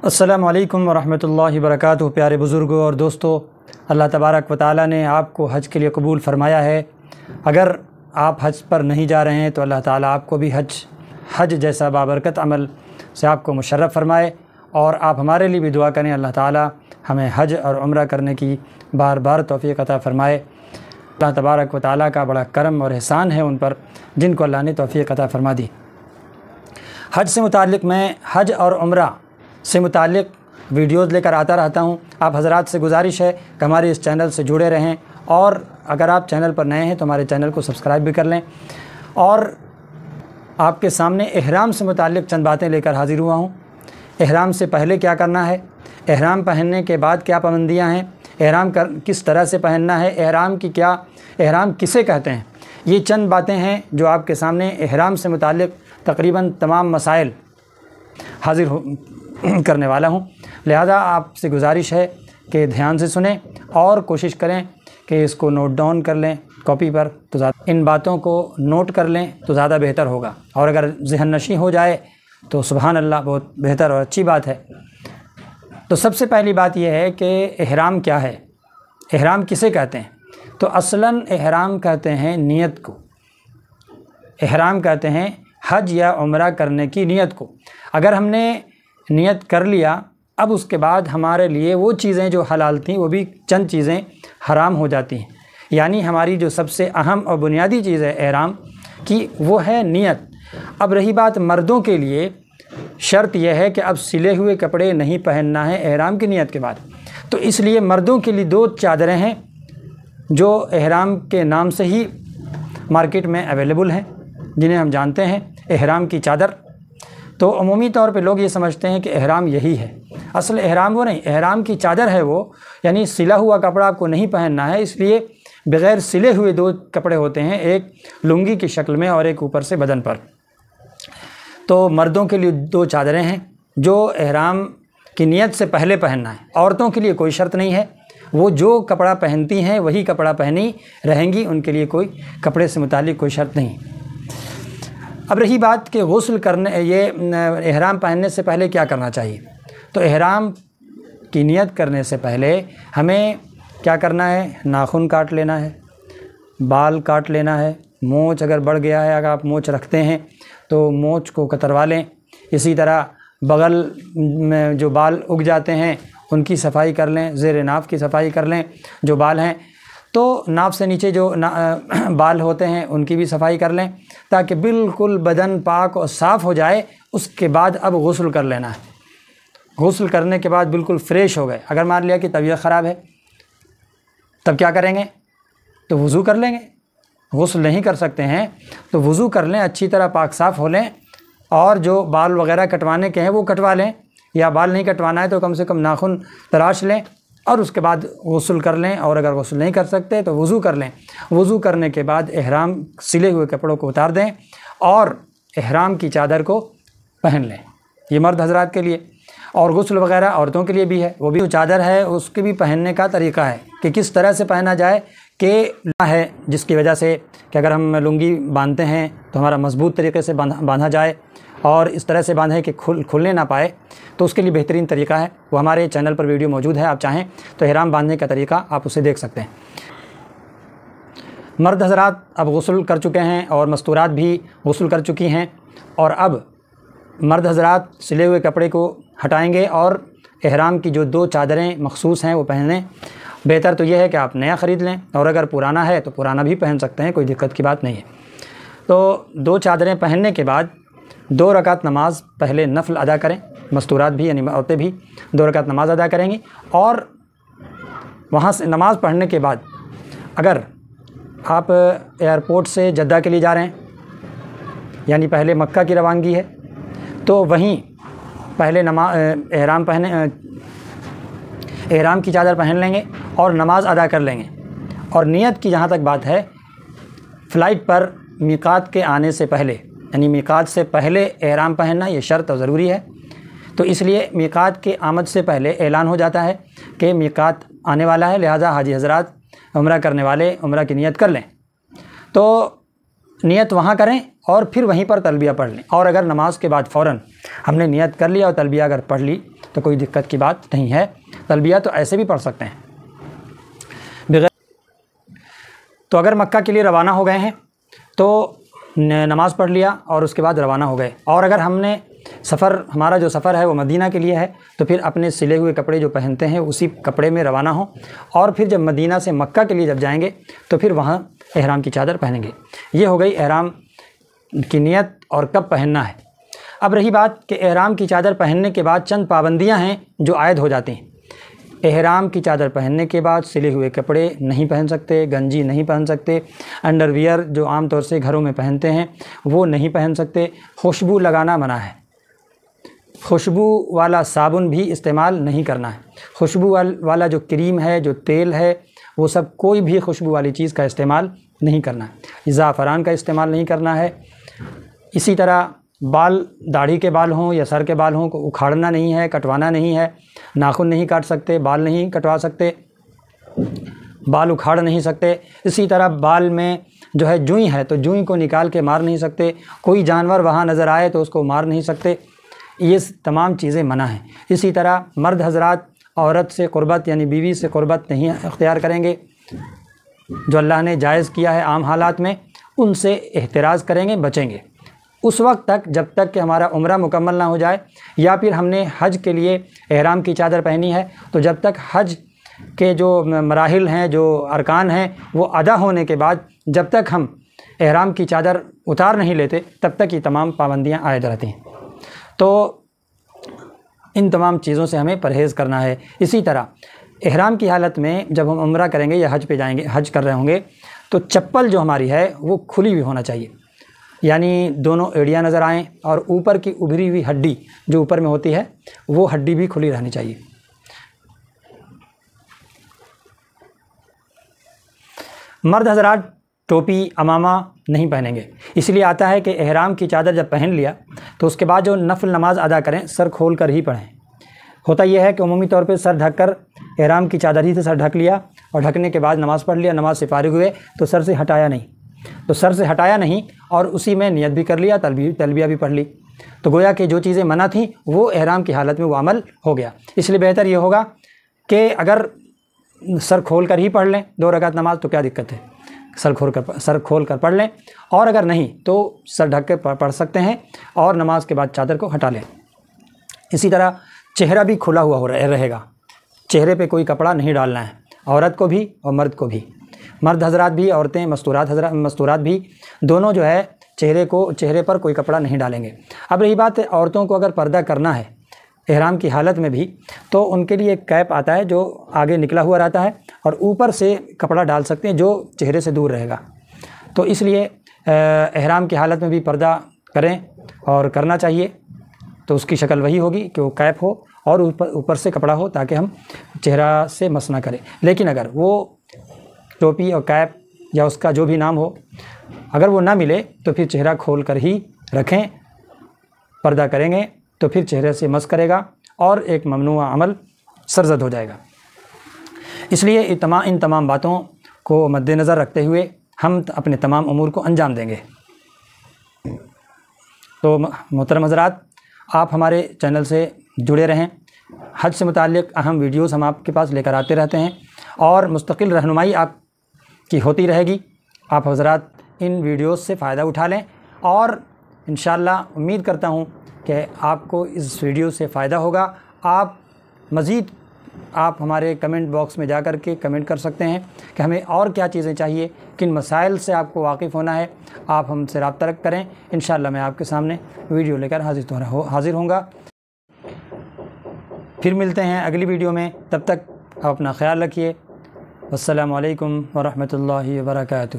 السلام علیکم ورحمۃ اللہ وبرکاتہ۔ پیارے بزرگوں اور دوستوں، اللہ تبارک و تعالیٰ نے آپ کو حج کے لیے قبول فرمایا ہے۔ اگر آپ حج پر نہیں جا رہے ہیں تو اللہ تعالیٰ آپ کو بھی حج جیسا بابرکت عمل سے آپ کو مشرف فرمائے، اور آپ ہمارے لیے بھی دعا کریں اللہ تعالیٰ ہمیں حج اور عمرہ کرنے کی بار بار توفیق عطا فرمائے۔ اللہ تبارک و تعالیٰ کا بڑا کرم اور احسان ہے ان پر جن کو اللہ نے توفیق عطا فرما دی۔ حج سے متعلق میں حج اور عمرہ سے متعلق ویڈیوز لے کر آتا رہتا ہوں۔ آپ حضرات سے گزارش ہے کہ ہمارے اس چینل سے جڑے رہیں، اور اگر آپ چینل پر نئے ہیں تو ہمارے چینل کو سبسکرائب بھی کر لیں۔ اور آپ کے سامنے احرام سے متعلق چند باتیں لے کر حاضر ہوا ہوں۔ احرام سے پہلے کیا کرنا ہے، احرام پہننے کے بعد کیا پابندیاں ہیں، احرام کس طرح سے پہننا ہے، احرام کسے کہتے ہیں، یہ چند باتیں ہیں جو آپ کے سامنے احرام سے متعلق تقریباً تمام مسائل حاضر کرنے والا ہوں۔ لہذا آپ سے گزارش ہے کہ دھیان سے سنیں اور کوشش کریں کہ اس کو نوٹ ڈاؤن کر لیں کاپی پر، تو ان باتوں کو نوٹ کر لیں تو زیادہ بہتر ہوگا، اور اگر ذہن نشیں ہو جائے تو سبحان اللہ بہت بہتر اور اچھی بات ہے۔ تو سب سے پہلی بات یہ ہے کہ احرام کیا ہے، احرام کسے کہتے ہیں؟ تو اصلاً احرام کہتے ہیں نیت کو، احرام کہتے ہیں حج یا عمرہ کرنے کی نیت کو۔ اگر ہم نے نیت کر لیا، اب اس کے بعد ہمارے لیے وہ چیزیں جو حلال تھیں وہ بھی چند چیزیں حرام ہو جاتی ہیں، یعنی ہماری جو سب سے اہم اور بنیادی چیز ہے احرام کی وہ ہے نیت۔ اب رہی بات مردوں کے لیے، شرط یہ ہے کہ اب سلے ہوئے کپڑے نہیں پہننا ہے احرام کی نیت کے بعد، تو اس لیے مردوں کے لیے 2 چادریں ہیں جو احرام کے نام سے ہی مارکیٹ میں اویلیبل ہیں، جنہیں ہم جانتے ہیں احرام کی چادر۔ تو عمومی طور پہ لوگ یہ سمجھتے ہیں کہ احرام یہی ہے، اصل احرام وہ نہیں، احرام کی چادر ہے وہ، یعنی سلا ہوا کپڑا آپ کو نہیں پہننا ہے، اس لیے بغیر سلے ہوئے 2 کپڑے ہوتے ہیں، ایک لنگی کی شکل میں اور ایک اوپر سے بدن پر۔ تو مردوں کے لیے 2 چادریں ہیں جو احرام کی نیت سے پہلے پہننا ہے۔ عورتوں کے لیے کوئی شرط نہیں ہے، وہ جو کپڑا پہنتی ہیں وہی کپڑا پہنی رہیں گی، ان کے لیے کوئی کپڑے سے متعلق کوئی شرط نہیں۔ اب رہی بات کہ غسل کرنے، یہ احرام پہننے سے پہلے کیا کرنا چاہیے، تو احرام کی نیت کرنے سے پہلے ہمیں کیا کرنا ہے، ناخن کاٹ لینا ہے، بال کاٹ لینا ہے، مونچھ اگر بڑھ گیا ہے، اگر آپ مونچھ رکھتے ہیں تو مونچھ کو کتروا لیں، اسی طرح بغل میں جو بال اگ جاتے ہیں ان کی صفائی کر لیں، زیر ناف کی صفائی کر لیں، جو بال ہیں تو ناف سے نیچے جو بال ہوتے ہیں ان کی بھی صفائی کر لیں، تاکہ بالکل بدن پاک اور صاف ہو جائے۔ اس کے بعد اب غسل کر لینا ہے، غسل کرنے کے بعد بالکل فریش ہو گئے۔ اگر مان لیا کہ طبیعت خراب ہے تب کیا کریں گے، تو وضو کر لیں گے۔ غسل نہیں کر سکتے ہیں تو وضو کر لیں، اچھی طرح پاک صاف ہو لیں، اور جو بال وغیرہ کٹوانے کے ہیں وہ کٹوا لیں، یا بال نہیں کٹوانا ہے تو کم سے کم ناخن تراش لیں، اور اس کے بعد غسل کر لیں، اور اگر غسل نہیں کر سکتے تو وضو کر لیں۔ وضو کرنے کے بعد احرام سلے ہوئے کپڑوں کو اتار دیں اور احرام کی چادر کو پہن لیں، یہ مرد حضرات کے لیے، اور غسل وغیرہ عورتوں کے لیے بھی ہے، وہ بھی چادر ہے اس کے بھی پہننے کا طریقہ ہے کہ کس طرح سے پہنا جائے، کہ ہے جس کی وجہ سے کہ اگر ہم لنگی باندھتے ہیں تو ہمارا مضبوط طریقے سے باندھا جائے، اور اس طرح سے باندھیں کہ کھلنے نہ پائے، تو اس کے لیے بہترین طریقہ ہے، وہ ہمارے چینل پر ویڈیو موجود ہے، آپ چاہیں تو احرام باندھنے کا طریقہ آپ اسے دیکھ سکتے ہیں۔ مرد حضرات اب غسل کر چکے ہیں اور مستورات بھی غسل کر چکی ہیں، اور اب مرد حضرات سلے ہوئے کپڑے کو ہٹائیں گے اور احرام کی جو 2 چادریں مخصوص ہیں وہ پہنیں۔ بہتر تو یہ ہے کہ آپ نیا خرید لیں، اور اگر پرانا ہے تو پرانا بھی پہن سکتے ہیں، کوئی دقت کی بات نہیں ہے۔ تو 2 چادریں پہننے کے بعد 2 رکعت نماز پہلے نفل ادا کریں، مستورات بھی یعنی عورتیں بھی 2 رکعت نماز ادا کریں گی، اور وہاں سے نماز پڑھنے کے بعد اگر آپ ایئرپورٹ سے جدہ کے لیے جا رہے ہیں، یعنی پہلے مکہ کی روانگی ہے، تو وہیں پہلے احرام کی چادر پہن لیں گے اور نماز ادا کر لیں گے۔ اور نیت کی جہاں تک بات ہے، فلائٹ پر میقات کے آنے سے پہلے، یعنی میقات سے پہلے احرام پہننا یہ شرط اور ضروری ہے، تو اس لیے میقات کے آمد سے پہلے اعلان ہو جاتا ہے کہ میقات آنے والا ہے، لہذا حاجی حضرات عمرہ کرنے والے عمرہ کی نیت کر لیں، تو نیت وہاں کریں اور پھر وہیں پر تلبیہ پڑھ لیں۔ اور اگر نماز کے بعد فوراً ہم نے نیت کر لیا اور تلبیہ اگر پڑھ لی تو کوئی دقت کی بات نہیں ہے، تلبیہ تو ایسے بھی پڑھ سکتے ہیں بغیر۔ تو اگر مکہ کے لیے روانہ ہو گئے ہیں تو نماز پڑھ لیا اور اس کے بعد روانہ ہو گئے، اور اگر ہم نے ہمارا جو سفر ہے وہ مدینہ کے لیے ہے تو پھر اپنے سلے ہوئے کپڑے جو پہنتے ہیں اسی کپڑے میں روانہ ہوں، اور پھر جب مدینہ سے مکہ کے لیے جب جائیں گے تو پھر وہاں احرام کی چادر پہنیں گے۔ یہ ہو گئی احرام کی نیت اور کب پہننا ہے۔ اب رہی بات کہ احرام کی چادر پہننے کے بعد چند پابندیاں ہیں جو عائد ہو جاتی ہیں۔ احرام کی چادر پہننے کے بعد سلے ہوئے کپڑے نہیں پہن سکتے، گنجی نہیں پہن سکتے، انڈر ویئر جو عام طور سے گھروں میں پہنتے ہیں وہ نہیں پہن سکتے، خوشبو لگانا منع ہے، خوشبو والا صابن بھی استعمال نہیں کرنا ہے، خوشبو والا جو کریم ہے، جو تیل ہے، وہ سب کوئی بھی خوشبو والی چیز کا استعمال نہیں کرنا ہے، زعفران کا استعمال نہیں کرنا ہے۔ اسی طرح بال، داڑھی کے بال ہوں یا سر کے بال ہوں کو اکھاڑنا نہیں ہے، کٹوانا نہیں ہے، ناخن نہیں کاٹ سکتے، بال نہیں کٹوا سکتے، بال اکھاڑ نہیں سکتے۔ اسی طرح بال میں جو ہے جوئیں ہے تو جوئیں کو نکال کے مار نہیں سکتے، کوئی جانور وہاں نظر آئے تو اس کو مار نہیں سکتے، یہ تمام چیزیں منع ہیں۔ اسی طرح مرد حضرات عورت سے قربت یعنی بیوی سے قربت نہیں اختیار کریں گے، جو اللہ نے جائز کیا ہے عام حالات میں ان سے احتراز کریں گے، بچیں گے اس وقت تک جب تک کہ ہمارا عمرہ مکمل نہ ہو جائے، یا پھر ہم نے حج کے لیے احرام کی چادر پہنی ہے تو جب تک حج کے جو مراحل ہیں، جو ارکان ہیں وہ ادا ہونے کے بعد جب تک ہم احرام کی چادر اتار نہیں لیتے تب تک یہ تمام پابندیاں عائد رہتی ہیں۔ تو ان تمام چیزوں سے ہمیں پرہیز کرنا ہے۔ اسی طرح احرام کی حالت میں جب ہم عمرہ کریں گے یا حج پہ جائیں گے، حج کر رہے ہوں گے تو چپل جو ہماری ہے وہ کھلی ہوئی ہونا چاہیے، یعنی دونوں ایڑیاں نظر آئیں، اور اوپر کی ابھری ہوئی ہڈی جو اوپر میں ہوتی ہے وہ ہڈی بھی کھلی رہنی چاہیے۔ مرد حضرات ٹوپی، عمامہ نہیں پہنیں گے، اس لیے آتا ہے کہ احرام کی چادر جب پہن لیا تو اس کے بعد جو نفل نماز ادا کریں سر کھول کر ہی پڑھیں۔ ہوتا یہ ہے کہ عمومی طور پہ سر ڈھک کر احرام کی چادر ہی سے سر ڈھک لیا اور ڈھکنے کے بعد نماز پڑھ لیا، نماز سے فارغ ہوئے تو سر سے ہٹایا نہیں، اور اسی میں نیت بھی کر لیا، تلبیہ بھی پڑھ لی، تو گویا کہ جو چیزیں منع تھیں وہ احرام کی حالت میں وہ عمل ہو گیا۔ اس لیے بہتر یہ ہوگا کہ اگر سر کھول کر ہی پڑھ لیں 2 رکعت نماز تو کیا دقت ہے، سر کھول کر پڑھ لیں، اور اگر نہیں تو سر ڈھک کے پڑھ سکتے ہیں اور نماز کے بعد چادر کو ہٹا لیں۔ اسی طرح چہرہ بھی کھلا ہوا رہے گا، چہرے پہ کوئی کپڑا نہیں ڈالنا ہے، عورت کو بھی اور مرد کو بھی، مرد حضرات بھی، عورتیں مستورات بھی، دونوں جو ہے چہرے پر کوئی کپڑا نہیں ڈالیں گے۔ اب رہی بات عورتوں کو اگر پردہ کرنا ہے احرام کی حالت میں بھی تو ان کے لیے ایک کیپ آتا ہے جو آگے نکلا ہوا رہتا ہے اور اوپر سے کپڑا ڈال سکتے ہیں جو چہرے سے دور رہے گا، تو اس لیے احرام کی حالت میں بھی پردہ کریں اور کرنا چاہیے، تو اس کی شکل وہی ہوگی کہ وہ کیپ ہو اور اوپر سے کپڑا ہو تاکہ ہم چہرہ سے مس نہ کریں۔ لیکن اگر وہ ٹوپی اور کیپ یا اس کا جو بھی نام ہو اگر وہ نہ ملے تو پھر چہرہ کھول کر ہی رکھیں، پردہ کریں گے تو پھر چہرے سے مس کرے گا اور ایک ممنوع عمل سرزد ہو جائے گا۔ اس لیے ان تمام باتوں کو مد نظر رکھتے ہوئے ہم اپنے تمام امور کو انجام دیں گے۔ تو محترم حضرات، آپ ہمارے چینل سے جڑے رہیں، حج سے متعلق اہم ویڈیوز ہم آپ کے پاس لے کر آتے رہتے ہیں اور مستقل رہنمائی آپ کی ہوتی رہے گی۔ آپ حضرات ان ویڈیوز سے فائدہ اٹھا لیں اور انشاءاللہ امید کرتا ہوں کہ آپ کو اس ویڈیو سے فائدہ ہوگا۔ آپ ہمارے کمنٹ باکس میں جا کر کے کمنٹ کر سکتے ہیں کہ ہمیں اور کیا چیزیں چاہیے، کن مسائل سے آپ کو واقف ہونا ہے، آپ ہم سے رابطہ کریں، انشاءاللہ میں آپ کے سامنے ویڈیو لے کر حاضر ہوں گا۔ پھر ملتے ہیں اگلی ویڈیو میں، تب تک آپ اپنا خیال رکھیے۔ السلام علیکم ورحمۃ اللہ وبرکاتہ۔